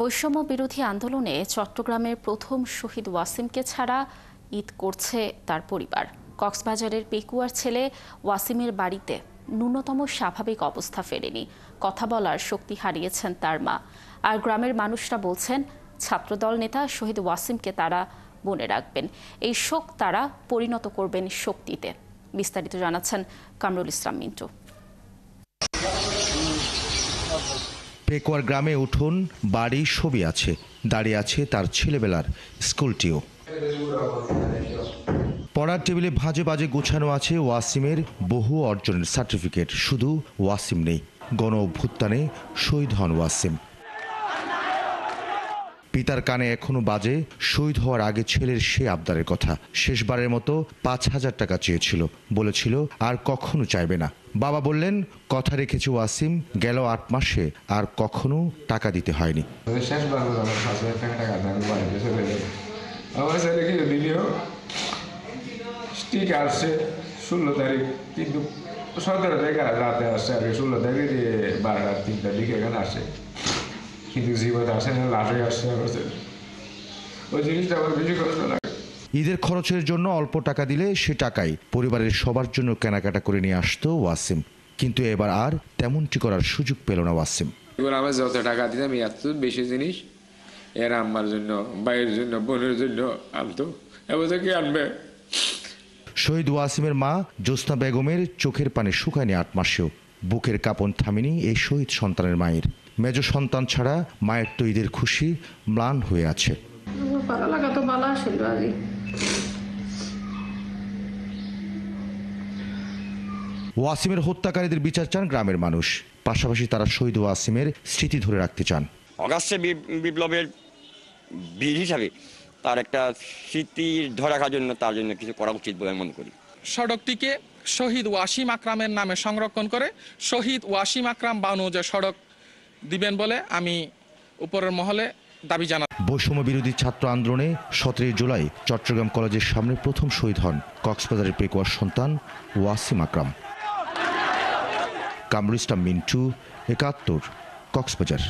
বৈষম্য বিরোধী আন্দোলনে চট্টগ্রামের প্রথম শহীদ ওয়াসিমকে ছাড়া ঈদ করছে তার পরিবার। কক্সবাজারের পেকুয়ার ছেলে ওয়াসিমের বাড়িতে ন্যূনতম স্বাভাবিক অবস্থা ফেরেনি। কথা বলার শক্তি হারিয়েছেন তার মা। আর গ্রামের মানুষরা বলছেন, ছাত্রদল নেতা শহীদ ওয়াসিমকে তারা মনে রাখবেন। এই শোক তারা পরিণত করবেন শক্তিতে। বিস্তারিত জানাচ্ছেন কামরুল ইসলাম মিন্টু। পেকুয়ার গ্রামে উঠোন, বাড়ি, ছবি আছে, দাঁড়িয়ে আছে তার ছেলেবেলার স্কুলটিও। পড়ার টেবিলে ভাজে ভাজে গোছানো আছে ওয়াসিমের বহু অর্জনের সার্টিফিকেট। শুধু ওয়াসিম নেই, গণ অভ্যুত্থানে শহীদ হন ওয়াসিম। পিতার কানে এখনো বাজে শহীদ হওয়ার আগে ছেলের সে আবদারের কথা। শেষবারের মতো ৫,০০০ টাকা চেয়েছিল, বলেছিল আর কখনো চাইবে না। বাবা বললেন, কথা রেখেছে ওয়াসিম, গেল ৮ মাসে আর কখনো টাকা দিতে হয়নি। আসছে ১৬ তারিখ, কিন্তু ১৭ তারিখ রাতে আসছে আর ১৬ তারিখ ১২টা ৩টার দিকে এখানে আসে, কিন্তু জীবনে আসে না, লাটে আসছে। ওই জিনিসটা আমার বেশি কষ্ট লাগে। ঈদের খরচের জন্য অল্প টাকা দিলে সে টাকাই পরিবারের সবার জন্য কেনাকাটা করে নিয়ে আসতো ওয়াসিম। কিন্তু এবার আর তেমনটি করার সুযোগ পেল না ওয়াসিম। এবার আমার যত টাকা দিতাম এত বেশি জিনিস এর আম্মার জন্য, ভাইয়ের জন্য, বোনের জন্য আনতো। এবার কি আনবে? শহীদ ওয়াসিমের মা জ্যোৎস্না বেগমের চোখের পানি শুকায়নি ৮ মাসেও। বুকের কাঁপন থামেনি এই শহীদ সন্তানের মায়ের। মেজ সন্তান ছাড়া মায়ের তো ঈদের খুশি ম্লান হয়ে আছে। ওয়াসিমের হত্যাকারীদের বিচার চান গ্রামের মানুষ। পাশাপাশি তারা শহীদ ওয়াসিমের স্মৃতি ধরে রাখতে চান। অগাস্টে বিপ্লবের বীর হিসাবে তার একটা স্মৃতি ধরে রাখার জন্য তার জন্য কিছু করা উচিত বলে মনে করি। সড়কটিকে শহীদ ওয়াসিম আকরামের নামে সংরক্ষণ করে শহীদ ওয়াসিম আকরাম বানু সড়ক দিবেন বলে আমি উপরের মহলে দাবি জানাই। বৈষম্য বিরোধী ছাত্র আন্দোলনে ১৭ জুলাই চট্টগ্রাম কলেজের সামনে প্রথম শহীদ হন কক্সবাজারের পেকুয়ার সন্তান ওয়াসিম আকরাম। কামরুল ইসলাম মিন্টু, ৭১, কক্সবাজার।